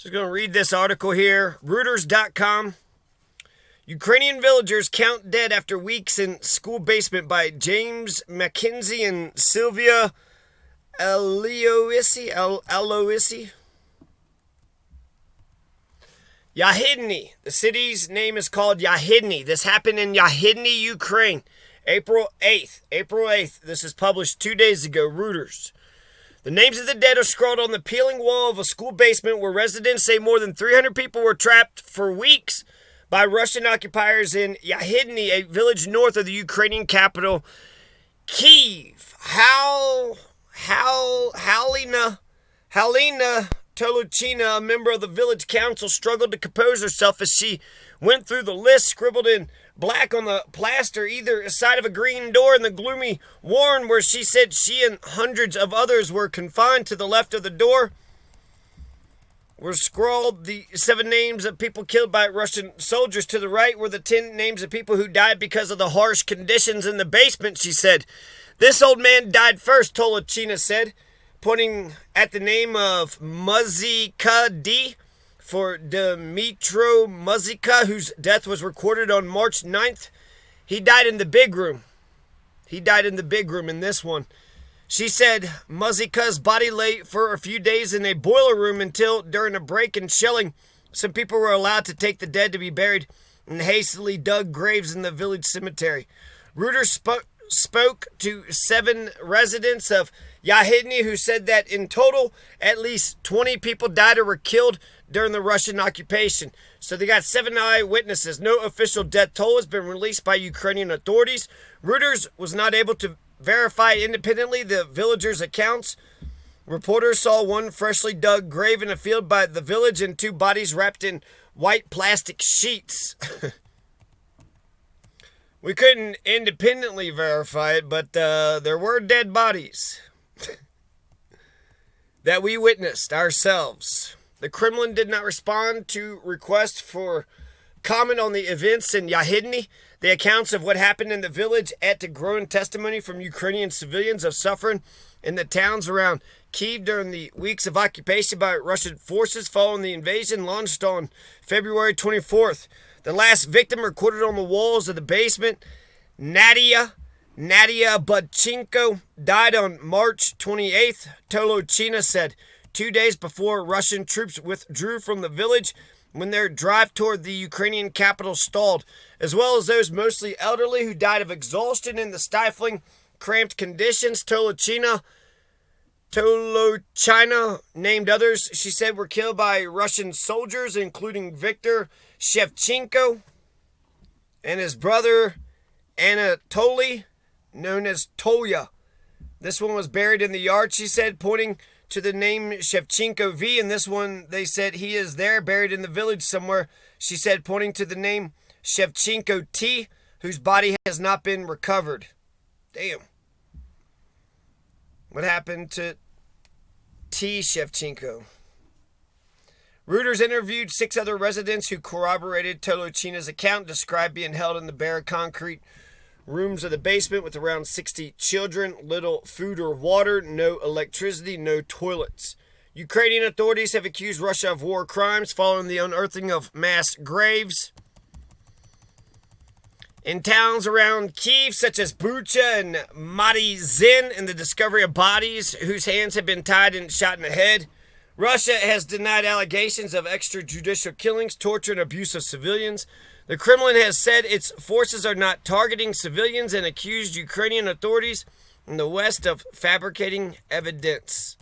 Just going to read this article here. Reuters.com. Ukrainian villagers count dead after weeks in school basement by James Mackenzie and Sylvia Aloisi. Yahidne. The city's name is called Yahidne. This happened in Yahidne, Ukraine. April 8th. This is published 2 days ago. Reuters. The names of the dead are scrawled on the peeling wall of a school basement where residents say more than 300 people were trapped for weeks by Russian occupiers in Yahidne, a village north of the Ukrainian capital, Kyiv. Halina Toluchina, a member of the village council, struggled to compose herself as she went through the list scribbled in black on the plaster either side of a green door in the gloomy warren, where she said she and hundreds of others were confined. To the left of the door were scrawled the 7 names of people killed by Russian soldiers. To the right were the 10 names of people who died because of the harsh conditions in the basement, she said. This old man died first, Toluchina said, pointing at the name of Muzika D. for Dmitro Muzika, whose death was recorded on March 9th. He died in the big room. In this one. She said Muzika's body lay for a few days in a boiler room until, during a break in shelling, some people were allowed to take the dead to be buried in hastily dug graves in the village cemetery. Reuters spoke to 7 residents of Yahidne who said that in total at least 20 people died or were killed during the Russian occupation. So they got 7 eyewitnesses. No official death toll has been released by Ukrainian authorities. Reuters was not able to verify independently the villagers' accounts. Reporters saw one freshly dug grave in a field by the village and 2 bodies wrapped in white plastic sheets. We couldn't independently verify it, but there were dead bodies that we witnessed ourselves. The Kremlin did not respond to requests for comment on the events in Yahidne. The accounts of what happened in the village add to growing testimony from Ukrainian civilians of suffering in the towns around Kyiv during the weeks of occupation by Russian forces following the invasion launched on February 24th. The last victim recorded on the walls of the basement, Nadia Budchenko, died on March 28th, Toluchina said, 2 days before Russian troops withdrew from the village when their drive toward the Ukrainian capital stalled, as well as those mostly elderly who died of exhaustion in the stifling, cramped conditions. Toluchina named others she said were killed by Russian soldiers, including Viktor Shevchenko and his brother Anatoly, known as Toya. This one was buried in the yard, she said, pointing to the name Shevchenko V. And this one, they said he is there, buried in the village somewhere, she said, pointing to the name Shevchenko T, whose body has not been recovered. Damn. What happened to T. Shevchenko? Reuters interviewed 6 other residents who corroborated Toluchina's account, described being held in the bare concrete rooms of the basement with around 60 children, little food or water, no electricity, no toilets. Ukrainian authorities have accused Russia of war crimes following the unearthing of mass graves in towns around Kyiv, such as Bucha and Marizin, and the discovery of bodies whose hands have been tied and shot in the head. Russia has denied allegations of extrajudicial killings, torture, and abuse of civilians. The Kremlin has said its forces are not targeting civilians and accused Ukrainian authorities in the West of fabricating evidence.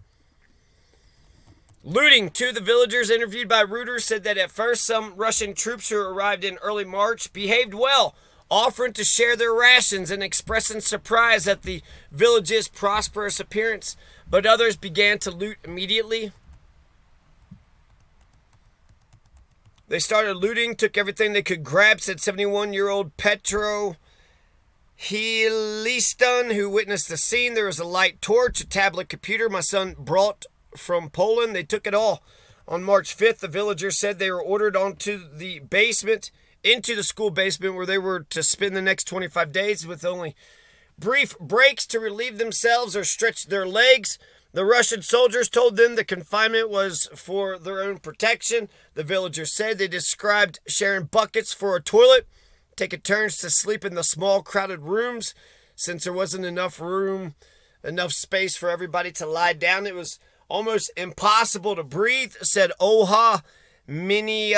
Looting. 2 of the villagers interviewed by Reuters said that at first some Russian troops who arrived in early March behaved well, offering to share their rations and expressing surprise at the village's prosperous appearance, but others began to loot immediately. They started looting, took everything they could grab, said 71-year-old Petro Heliston, who witnessed the scene. There was a light torch, a tablet computer my son brought from Poland. They took it all. On March 5th, the villagers said they were ordered into the school basement, where they were to spend the next 25 days with only brief breaks to relieve themselves or stretch their legs. The Russian soldiers told them the confinement was for their own protection. The villagers said they described sharing buckets for a toilet, taking turns to sleep in the small crowded rooms. Since there wasn't enough space for everybody to lie down, it was almost impossible to breathe, said Oha Minielo,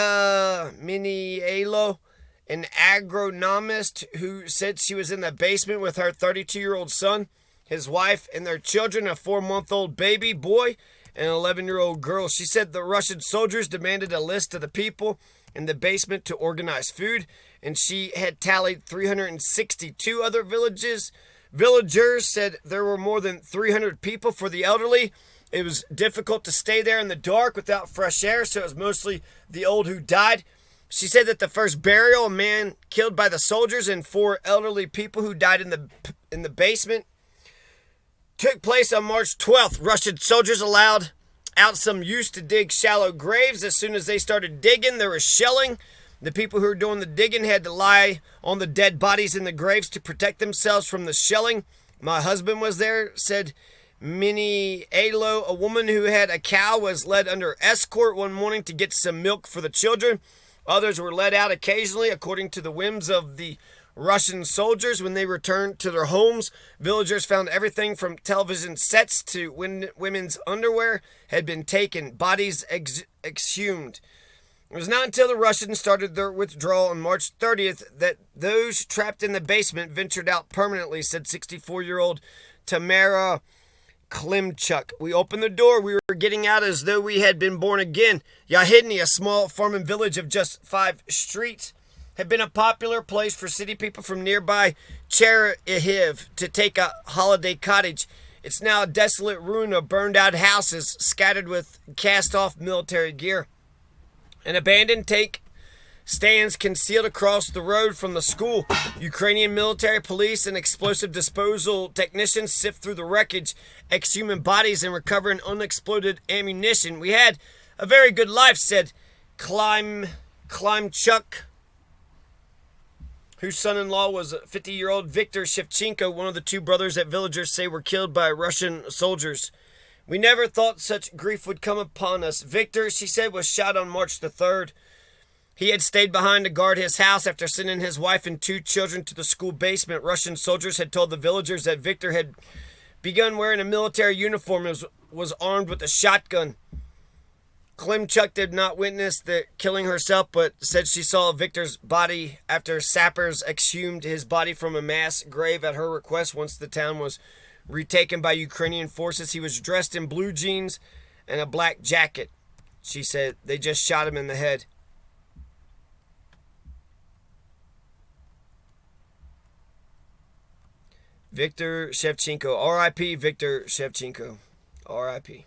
an agronomist who said she was in the basement with her 32-year-old son, his wife, and their children, a 4-month-old baby boy and an 11-year-old girl. She said the Russian soldiers demanded a list of the people in the basement to organize food, and she had tallied 362 other villagers. Villagers said there were more than 300 people. For the elderly, it was difficult to stay there in the dark without fresh air, so it was mostly the old who died. She said that the first burial, a man killed by the soldiers and 4 elderly people who died in the basement, took place on March 12th. Russian soldiers allowed out some youths to dig shallow graves. As soon as they started digging, there was shelling. The people who were doing the digging had to lie on the dead bodies in the graves to protect themselves from the shelling. My husband was there, said Minnie Alo. A woman who had a cow was led under escort one morning to get some milk for the children. Others were let out occasionally according to the whims of the Russian soldiers. When they returned to their homes, villagers found everything from television sets to women's underwear had been taken, bodies exhumed. It was not until the Russians started their withdrawal on March 30th that those trapped in the basement ventured out permanently, said 64-year-old Tamara Klimchuk. We opened the door. We were getting out as though we had been born again. Yahidne, a small farming village of just 5 streets, had been a popular place for city people from nearby Chernihiv to take a holiday cottage. It's now a desolate ruin of burned-out houses scattered with cast-off military gear. An abandoned tank stands concealed across the road from the school. Ukrainian military, police, and explosive disposal technicians sift through the wreckage, exhuming bodies, and recovering unexploded ammunition. We had a very good life, said Klimchuk, whose son-in-law was 50-year-old Viktor Shevchenko, one of the 2 brothers that villagers say were killed by Russian soldiers. We never thought such grief would come upon us. Viktor, she said, was shot on March the 3rd. He had stayed behind to guard his house after sending his wife and 2 children to the school basement. Russian soldiers had told the villagers that Viktor had begun wearing a military uniform and was armed with a shotgun. Klimchuk did not witness the killing herself, but said she saw Viktor's body after sappers exhumed his body from a mass grave at her request. Once the town was retaken by Ukrainian forces, he was dressed in blue jeans and a black jacket. She said they just shot him in the head. Viktor Shevchenko. R.I.P. Viktor Shevchenko. R.I.P.